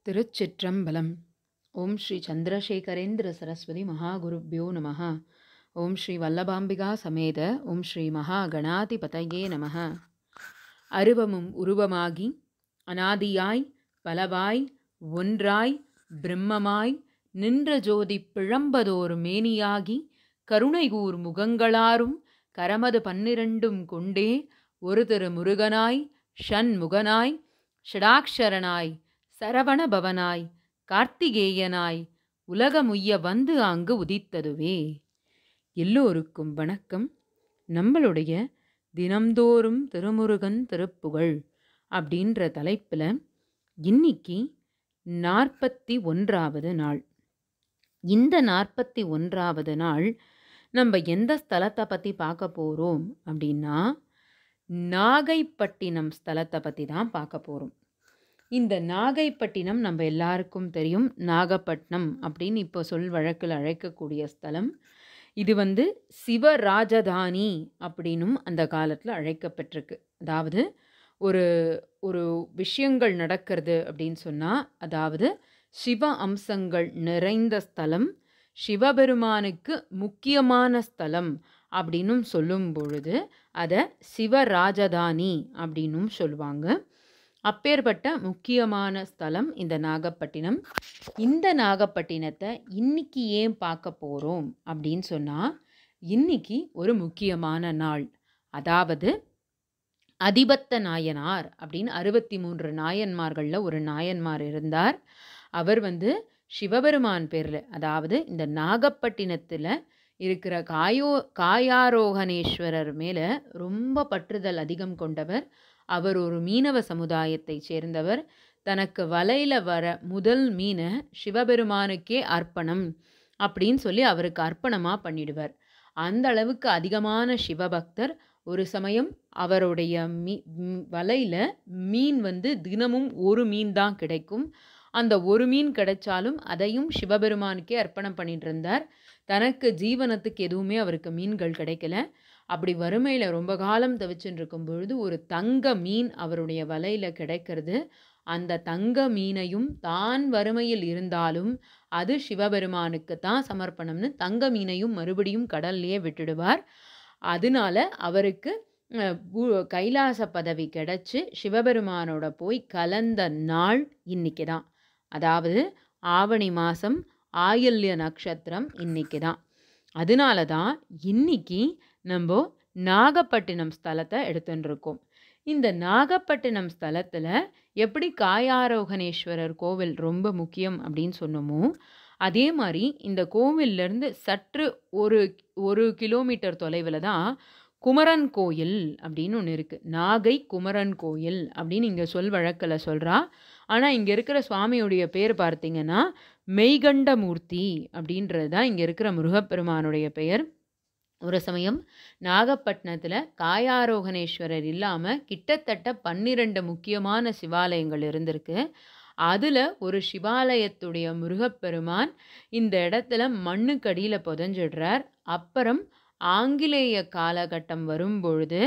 திருச்சிற்றம்பலம். ஓம் ஸ்ரீ சந்திரசேகரேந்திர சரஸ்வதி மகாகுருப்யோ நமः. ஓம் ஸ்ரீ வல்லபாம்பிகா சமேத ஓம் ஸ்ரீ மகா கணாதிபதயே நமः. அருவமும் உருவமாகி அநாதியாய் பலவாய் ஒன்றாய் பிரம்மமாய் நின்ற ஜோதி பிழம்பதோர் மேனியாகி கருணைகூர் முகங்களாரும் கரமது 12 கொண்டே ஒரு திரு முருகனாய் ஷண்முகனாய் ஷடாக்ஷரனாய் சரவண பவனாய் கார்த்திகேயனாய் உலகமுய்ய வந்து அங்கு உதித்ததுவே. எல்லோருக்கும் வணக்கம். நம்மளுடைய தினம்தோறும் திருமுருகன் திருப்புகழ் அப்படின்ற தலைப்பில் இன்னைக்கு 41வது நாள். இந்த 41வது நாள் நம்ம எந்த ஸ்தலத்தை பற்றி பார்க்க போகிறோம் அப்படின்னா நாகைப்பட்டினம் ஸ்தலத்தை பற்றி தான் பார்க்க போகிறோம். இந்த நாகைப்பட்டினம் நம்ம எல்லாருக்கும் தெரியும். நாகப்பட்டினம் அப்படின்னு இப்போ சொல் வழக்கில் அழைக்கக்கூடிய ஸ்தலம். இது சிவராஜதானி அப்படின்னும் அந்த காலத்தில் அழைக்கப்பட்டிருக்கு. அதாவது ஒரு ஒரு விஷயங்கள் நடக்கிறது அப்படின்னு சொன்னால், அதாவது சிவ அம்சங்கள் நிறைந்த ஸ்தலம், சிவபெருமானுக்கு முக்கியமான ஸ்தலம் அப்படின்னும் சொல்லும் பொழுது அதை சிவராஜதானி அப்படின்னும் சொல்லுவாங்க. அப்பேற்பட்ட முக்கியமான ஸ்தலம் இந்த நாகப்பட்டினம். இந்த நாகப்பட்டினத்தை இன்னைக்கு ஏன் பார்க்க போகிறோம் அப்படின்னு சொன்னால், இன்னைக்கு ஒரு முக்கியமான நாள். அதாவது அதிபத்த நாயனார் அப்படின்னு 63 நாயன்மார்களில் ஒரு நாயன்மார் இருந்தார். அவர் சிவபெருமான் பேரில், அதாவது இந்த நாகப்பட்டினத்தில் இருக்கிற காயாரோகணேஸ்வரர் மேலே ரொம்ப பற்றுதல் அதிகம் கொண்டவர். அவர் ஒரு மீனவ சமுதாயத்தை சேர்ந்தவர். தனக்கு வலையில் வர முதல் மீனை சிவபெருமானுக்கே அர்ப்பணம் அப்படின்னு சொல்லி அவருக்கு அர்ப்பணமாக பண்ணிடுவார். அந்த அளவுக்கு அதிகமான சிவபக்தர். ஒரு சமயம் அவருடைய வலையில் மீன் தினமும் ஒரு மீன் தான் கிடைக்கும். அந்த ஒரு மீன் கிடைச்சாலும் அதையும் சிவபெருமானுக்கே அர்ப்பணம் பண்ணிட்டு இருந்தார். தனக்கு ஜீவனத்துக்கு எதுவுமே அவருக்கு மீன்கள் கிடைக்கல. அப்படி வறுமையில் ரொம்ப காலம் தவிச்சுட்டு இருக்கும் பொழுது ஒரு தங்க மீன் அவருடைய வலையில் கிடைக்கிறது. அந்த தங்க மீனையும் தான் வறுமையில் இருந்தாலும் அது சிவபெருமானுக்கு தான் சமர்ப்பணம்னு தங்க மீனையும் மறுபடியும் கடல்லையே விட்டுடுவார். அதனால அவருக்கு கைலாச பதவி கிடைச்சி சிவபெருமானோட போய் கலந்த நாள் இன்னைக்கு தான். அதாவது ஆவணி மாதம் ஆயில்ய நட்சத்திரம் இன்னைக்கு தான். அதனால தான் இன்னைக்கு நம்ம நாகப்பட்டினம் ஸ்தலத்தை எடுத்துன்னு இருக்கோம். இந்த நாகப்பட்டினம் ஸ்தலத்தில் எப்படி காயாரோகணேஸ்வரர் கோவில் ரொம்ப முக்கியம் அப்படின்னு சொன்னோமோ, அதே மாதிரி இந்த கோவில்லேருந்து சற்று ஒரு கிலோமீட்டர் தொலைவில் தான் குமரன் கோயில் அப்படின்னு ஒன்று இருக்குது. நாகை குமரன் கோயில் அப்படின்னு இங்கே சொல் வழக்கில் சொல்கிறா. ஆனால் இங்கே இருக்கிற சுவாமியுடைய பேர் பார்த்தீங்கன்னா மெய்கண்டமூர்த்தி அப்படின்றது தான் இங்கே இருக்கிற முருகப்பெருமானுடைய பெயர். ஒரு சமயம் நாகப்பட்டினத்தில் காயாரோகணேஸ்வரர் இல்லாமல் கிட்டத்தட்ட 12 முக்கியமான சிவாலயங்கள் இருந்திருக்கு. அதில் ஒரு சிவாலயத்துடைய முருகப்பெருமான் இந்த இடத்துல மண்ணுக்கடியில் புதைஞ்சிடுறார். அப்புறம் ஆங்கிலேய காலகட்டம் வரும்பொழுது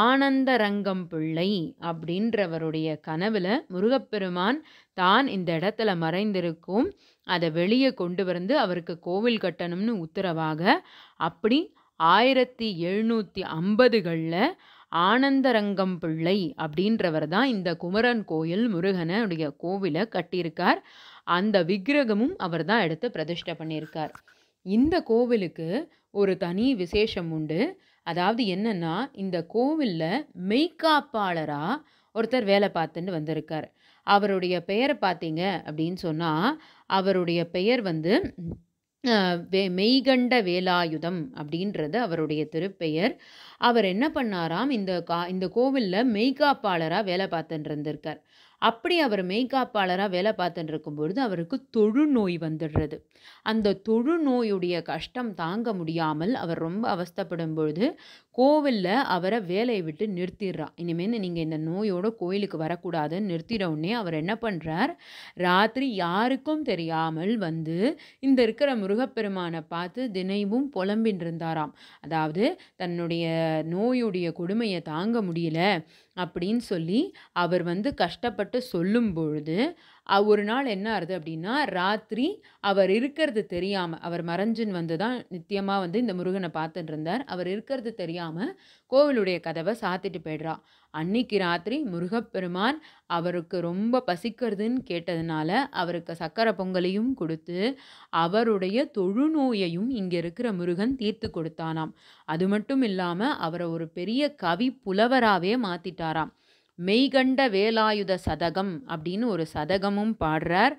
ஆனந்தரங்கம் பிள்ளை அப்படின்றவருடைய கனவில் முருகப்பெருமான் தான் இந்த இடத்துல மறைந்திருக்கும், அதை வெளியே கொண்டு அவருக்கு கோவில் கட்டணும்னு உத்தரவாக, அப்படி 1750களில் ஆனந்தரங்கம் பிள்ளை அப்படின்றவர் தான் இந்த குமரன் கோயில் முருகனுடைய கோவிலை கட்டியிருக்கார். அந்த விக்கிரகமும் அவர் தான் எடுத்து பிரதிஷ்டை பண்ணியிருக்கார். இந்த கோவிலுக்கு ஒரு தனி விசேஷம் உண்டு. அதாவது என்னன்னா, இந்த கோவிலில் மெய்காப்பாளராக ஒருத்தர் வேலை பார்த்துட்டு வந்திருக்கார். அவருடைய பெயரை பார்த்தீங்க அப்படின்னு சொன்னால், அவருடைய பெயர் மெய்கண்ட வேலாயுதம் அப்படின்றது அவருடைய திருப்பெயர். அவர் என்ன பண்ணாராம், இந்த கோவிலில் மெய்காப்பாளராக வேலை பார்த்துட்டு இருந்திருக்கார். அப்படி அவர் மெய்காப்பாளராக வேலை பார்த்துட்டு இருக்கும்பொழுது அவருக்கு தொழுநோய் வந்துடுறது. அந்த தொழுநோயுடைய கஷ்டம் தாங்க முடியாமல் அவர் ரொம்ப அவஸ்தைப்படும் பொழுது கோவிலில் அவரை வேலையை விட்டு நிறுத்திடுறா. இனிமேல் நீங்கள் இந்த நோயோட கோயிலுக்கு வரக்கூடாதுன்னு நிறுத்திட உடனே அவர் என்ன பண்ணுறார், ராத்திரி யாருக்கும் தெரியாமல் இந்த இருக்கிற முருகப்பெருமானை பார்த்து தினமும் புலம்பின் இருந்தாராம். அதாவது தன்னுடைய நோயுடைய கொடுமையை தாங்க முடியல அப்படின்னு சொல்லி அவர் கஷ்டப்பட்டு சொல்லும் பொழுது ஒரு நாள் என்ன ஆகுது அப்படின்னா, ராத்திரி அவர் இருக்கிறது தெரியாம, அவர் மறைஞ்சுன்னு வந்து தான் நித்தியமா வந்து இந்த முருகன பார்த்துட்டு இருந்தார். அவர் இருக்கிறது தெரியாம கோவிலுடைய கதவ சாத்திட்டு போயிடுறா. அன்னைக்கு ராத்திரி முருகப்பெருமான் அவருக்கு ரொம்ப பசிக்கிறதுன்னு கேட்டதுனால, அவருக்கு சர்க்கரை பொங்கலையும் குடுத்து, அவருடைய தொழுநோயையும் இங்க இருக்கிற முருகன் தீர்த்து கொடுத்தானாம். அது மட்டும் இல்லாம, அவர ஒரு பெரிய கவி புலவராவே மாத்திட்டாராம். மெய்கண்ட வேலாயுத சதகம் அப்படின்னு ஒரு சதகமும் பாடுறார்.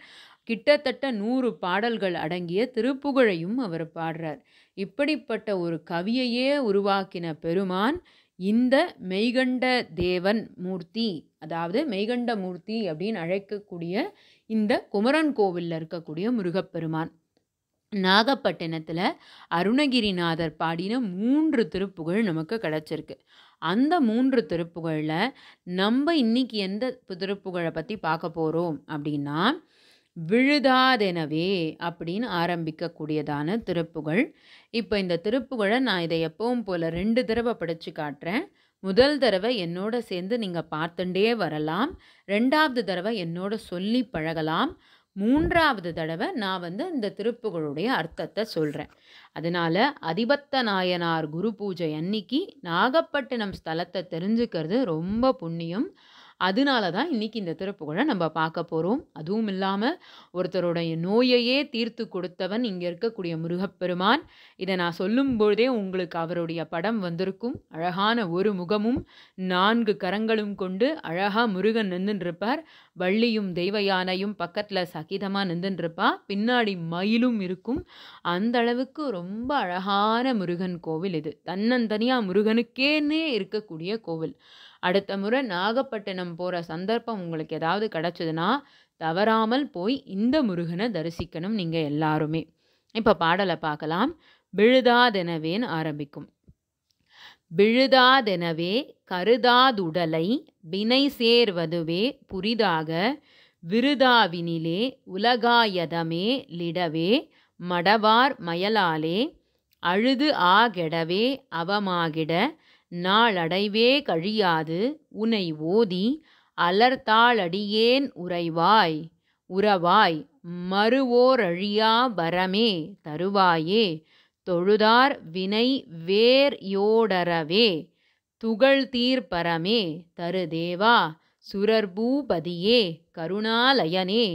கிட்டத்தட்ட 100 பாடல்கள் அடங்கிய திருப்புகழையும் அவர் பாடுறார். இப்படிப்பட்ட ஒரு கவியையே உருவாக்கின பெருமான், இந்த மெய்கண்ட தேவன் மூர்த்தி, அதாவது மெய்கண்ட மூர்த்தி அப்படின்னு அழைக்கக்கூடிய இந்த குமரன் கோவில்ல இருக்கக்கூடிய முருகப்பெருமான். நாகப்பட்டினத்துல அருணகிரிநாதர் பாடின 3 திருப்புகழ் நமக்கு கிடைச்சிருக்கு. அந்த 3 திருப்புகழ்ல நம்ம இன்னைக்கு எந்த திருப்புகழ பத்தி பார்க்க போறோம் அப்படின்னா, விழுதாதெனவே அப்படின்னு ஆரம்பிக்கக்கூடியதான திருப்புகழ். இப்ப இந்த திருப்புகழ நான் இதை எப்பவும் போல 2 தடவ படிச்சு காட்டுறேன். முதல் தடவை என்னோட சேர்ந்து நீங்க பார்த்துண்டே வரலாம். 2வது தடவை என்னோட சொல்லி பழகலாம். 3வது தடவை நான் வந்து இந்த திருப்புகழுடைய அர்த்தத்தை சொல்றேன். அதனால அதிபத்த நாயனார் குரு பூஜை அன்னைக்கு நாகப்பட்டினம் ஸ்தலத்தை தெரிஞ்சுக்கிறது ரொம்ப புண்ணியம். அதனால தான் இன்னைக்கு இந்த திருப்புகழை நம்ம பார்க்க போறோம். அதுவும் இல்லாம ஒருத்தருடைய நோயையே தீர்த்து கொடுத்தவன் இங்க இருக்கக்கூடிய முருகப்பெருமான். இதை நான் சொல்லும் பொழுதே உங்களுக்கு அவருடைய படம் வந்திருக்கும். அழகான ஒரு முகமும் 4 கரங்களும் கொண்டு அழகா முருகன் நின்றுருப்பார். வள்ளியும் தெய்வ யானையும் பக்கத்துல சகிதமா நின்றுருப்பா. பின்னாடி மயிலும் இருக்கும். அந்த அளவுக்கு ரொம்ப அழகான முருகன் கோவில் இது. தன்னந்தனியா முருகனுக்கேன்னே இருக்கக்கூடிய கோவில். அடுத்த முறை நாகப்பட்டினம் போற சந்தர்ப்பம் உங்களுக்கு ஏதாவது கிடைச்சதுன்னா, தவறாமல் போய் இந்த முருகனை தரிசிக்கணும் நீங்க எல்லாருமே. இப்ப பாடலை பார்க்கலாம். விழுதாதெனவேன்னு ஆரம்பிக்கும். விழுதாதெனவே கருதாதுடலை வினை சேர்வதுவே புரிதாக விருதாவினிலே உலகாயதமே லிடவே மடவார் மயலாலே அழுது ஆகெடவே அவமாகிட நாளடைவே கழியாது உனை ஓதி அலர்த்தாளடியேன் உறவாய் மறுவோரழியா வரமே தருவாயே தொழுதார் வினை வேர்யோடரவே துகள்தீர்ப்பரமே தருதேவா சுரர்பூபதியே கருணாலயனே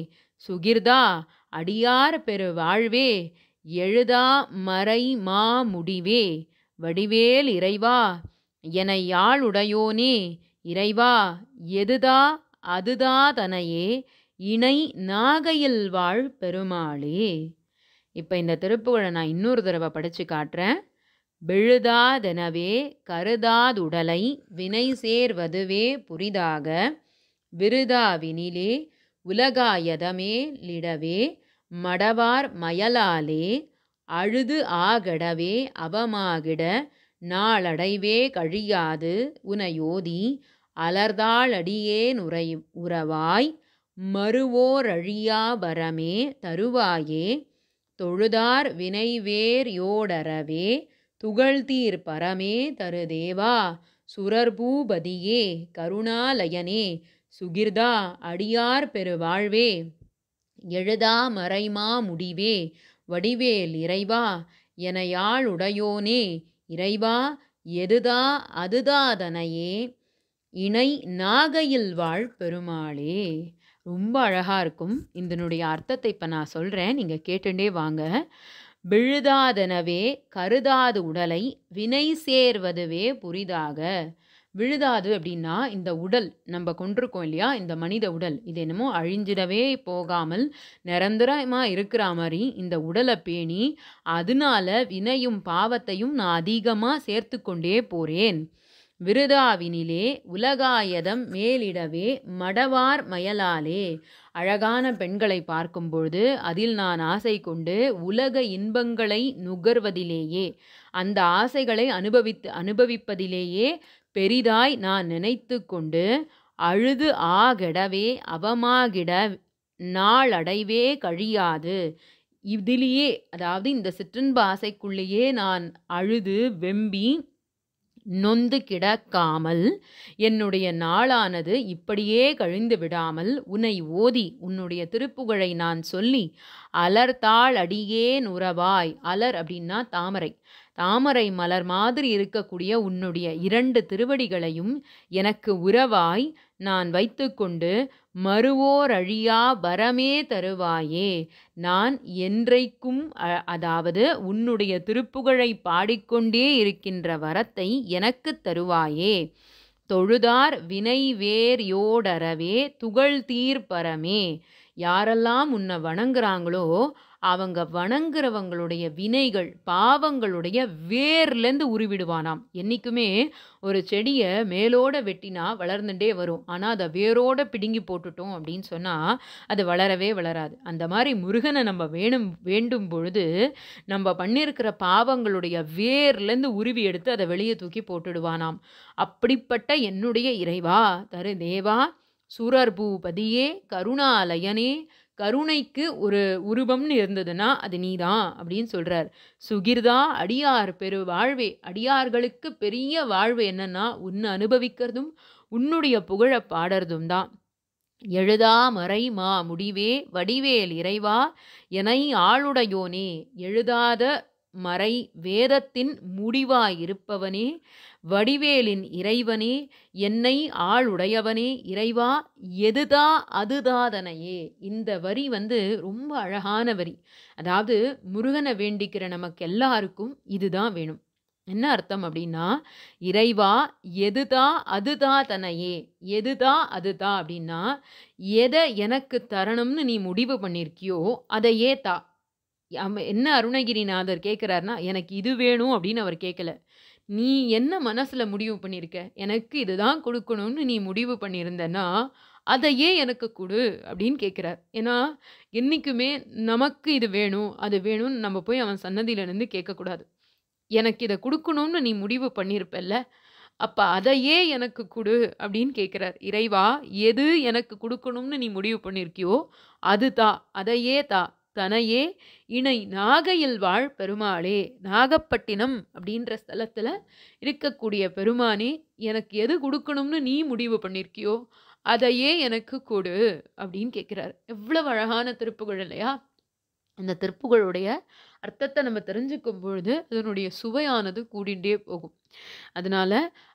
சுகிர்தா அடியார் பெருவாழ்வே எழுதா மறைமா முடிவே வடிவேல் இறைவா என யாழுடையோனே இறைவா எதுதா அதுதா தனையே இணை நாகையில் வாழ் பெருமாளே. இப்போ இந்த திருப்புகழை நான் இன்னொரு தடவை படித்து காட்டுறேன். விழுதாதெனவே கருதாதுடலை வினை சேர்வதுவே புரிதாக விருதாவினிலே உலகாயதமே லிடவே மடவார் மயலாலே அழுது ஆகடவே அவமாகிட நாளடைவே கழியாது உனையோதி அலர்தாளடியேன் உறவாய் மறுவோரழியா வரமே தருவாயே தொழுதார் வினைவேர்யோடரவே துகள்தீர் பரமே தருதேவா சுரர்பூபதியே கருணாலயனே சுகிர்தா அடியார் பெருவாழ்வே எழுதா மறைமா முடிவே வடிவேல் இறைவா என யாழுடையோனே இறைவா எதுதா அதுதாதனையே இணை நாகையில் வாழ் பெருமாளே. ரொம்ப அழகா இருக்கும். இதனுடைய அர்த்தத்தை இப்போ நான் சொல்கிறேன், நீங்கள் கேட்டுண்டே வாங்க. விழுதாதெனவே கருதாது உடலை வினை சேர்வதுவே புரிதாக. விழுதாது அப்படின்னா இந்த உடல் நம்ம கொண்டிருக்கோம் இல்லையா, இந்த மனித உடல், இது என்னமோ அழிஞ்சிடவே போகாமல் நிரந்தரமாக இருக்கிற மாதிரி இந்த உடலை பேணி அதனால வினையும் பாவத்தையும் நான் அதிகமாக சேர்த்து கொண்டே போகிறேன். விருதாவினிலே உலகாயதம் மேலிடவே மடவார் மயலாலே. அழகான பெண்களை பார்க்கும் பொழுது அதில் நான் ஆசை கொண்டு உலக இன்பங்களை நுகர்வதிலேயே, அந்த ஆசைகளை அனுபவிப்பதிலேயே பெரிதாய் நான் நினைத்து கொண்டு அழுது ஆகெடவே அவமாகிட நாளடைவே கழியாது. இதிலேயே, அதாவது இந்த சிற்றின்ப ஆசைக்குள்ளேயே நான் அழுது வெம்பி நொந்து கிடக்காமல் என்னுடைய நாளானது இப்படியே கழிந்து விடாமல் உன்னை ஓதி உன்னுடைய திருப்புகழை நான் சொல்லி அலர்தாள் அடியேன் உறவாய். அலர் அப்படின்னா தாமரை. தாமரை மலர் மாதிரி இருக்கக்கூடிய உன்னுடைய 2 திருவடிகளையும் எனக்கு உறவாய் நான் வைத்துக்கொண்டு மறுவோர் அழியா வரமே தருவாயே. நான் என்றைக்கும் அதாவது உன்னுடைய திருப்புகழை பாடிக்கொண்டே இருக்கின்ற வரத்தை எனக்குத் தருவாயே. தொழுதார் வினை வேர் யோடறவே துகள் தீர்ப்பரமே. யாரெல்லாம் உன்னை வணங்குறாங்களோ அவங்க வணங்குறவங்களுடைய வினைகள் பாவங்களுடைய வேர்லேருந்து உருவிடுவானாம். என்றைக்குமே ஒரு செடியை மேலோட வெட்டினா வளர்ந்துட்டே வரும். ஆனால் அதை வேரோட பிடுங்கி போட்டுட்டோம் அப்படின்னு சொன்னால் அது வளரவே வளராது. அந்த மாதிரி முருகனை நம்ம வேண்டும் பொழுது நம்ம பண்ணியிருக்கிற பாவங்களுடைய வேர்லேருந்து உருவி எடுத்து அதை வெளியே தூக்கி போட்டுடுவானாம். அப்படிப்பட்ட என்னுடைய இறைவா தரு தேவா சூரர் பூபதியே கருணாலயனே, கருணைக்கு ஒரு உருவம்னு இருந்ததுன்னா அது நீதான் அப்படின்னு சொல்கிறார். சுகிர்தா அடியார் பெரு வாழ்வே. அடியார்களுக்கு பெரிய வாழ்வு என்னன்னா உன்னை அனுபவிக்கிறதும் உன்னுடைய புகழ பாடுறதும் தான். எழுதா மறை மா முடிவே வடிவேல் இறைவா எனை ஆளுடையோனே. எழுதாத மறை வேதத்தின் முடிவாயிருப்பவனே, வடிவேலின் இறைவனே, என்னை ஆளுடையவனே, இறைவா எதுதா அதுதாதனையே. இந்த வரி ரொம்ப அழகான வரி. அதாவது முருகனை வேண்டிக்கிற நமக்கு எல்லாருக்கும் இதுதான் வேணும். என்ன அர்த்தம் அப்படின்னா, இறைவா எதுதா அதுதா தனையே. எதுதா அதுதா அப்படின்னா, எதை எனக்கு தரணும்னு நீ முடிவு பண்ணியிருக்கியோ அதையே தா. என்ன அருணகிரிநாதர் கேட்குறாருன்னா, எனக்கு இது வேணும் அப்படின்னு அவர் கேட்கல. நீ என்ன மனசில் முடிவு பண்ணியிருக்க, எனக்கு இதுதான் கொடுக்கணும்னு நீ முடிவு பண்ணியிருந்தன்னா அதையே எனக்கு கொடு அப்படின்னு கேட்குறார். ஏன்னா என்றைக்குமே நமக்கு இது வேணும் அது வேணும்னு நம்ம போய் அவன் சன்னதியில இருந்து கேட்கக்கூடாது. எனக்கு இதை கொடுக்கணும்னு நீ முடிவு பண்ணியிருப்பல்ல, அப்போ அதையே எனக்கு கொடு அப்படின்னு கேட்குறார். இறைவா எது எனக்கு கொடுக்கணும்னு நீ முடிவு பண்ணியிருக்கியோ அது தா, அதையே தா. தனையே இணை நாகையில் வாழ் பெருமாளே. நாகப்பட்டினம் அப்படின்ற ஸ்தலத்தில் இருக்கக்கூடிய பெருமானே, எனக்கு எது கொடுக்கணும்னு நீ முடிவு பண்ணியிருக்கியோ அதையே எனக்கு கொடு அப்படின்னு கேட்குறாரு. எவ்வளவு அழகான திருப்புகழ் இல்லையா? அந்த திருப்புகழுடைய அர்த்தத்தை நம்ம தெரிஞ்சுக்கும் பொழுது அதனுடைய சுவையானது கூடிண்டே போகும். அதனால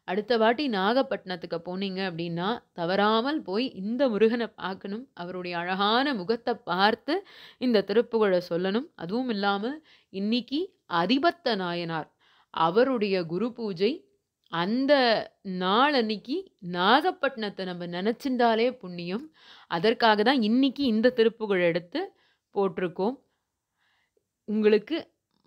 அடுத்த வாட்டி நாகப்பட்டினத்துக்கு போனீங்க அப்படின்னா தவறாமல் போய் இந்த முருகனை பார்க்கணும். அவருடைய அழகான முகத்தை பார்த்து இந்த திருப்புகழை சொல்லணும். அதுவும் இல்லாமல் இன்னைக்கு அதிபத்த நாயனார் அவருடைய குரு பூஜை. அந்த நாள் அன்னைக்கு நாகப்பட்டினத்தை நம்ம நினச்சிண்டாலே புண்ணியம். அதற்காக தான் இன்னைக்கு இந்த திருப்புகழ் எடுத்து போட்டிருக்கோம். உங்களுக்கு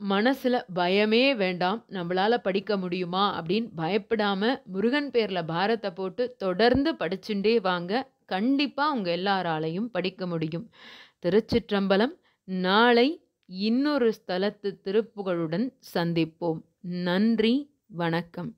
மனசில் பயமே வேண்டாம், நம்மளால் படிக்க முடியுமா அப்படின்னு பயப்படாமல் முருகன் பேரில் பாரத்தை போட்டு தொடர்ந்து படிச்சுட்டே வாங்க. கண்டிப்பாக உங்கள் எல்லாராலையும் படிக்க முடியும். திருச்சிற்றம்பலம். நாளை இன்னொரு ஸ்தலத்து திருப்புகழுடன் சந்திப்போம். நன்றி, வணக்கம்.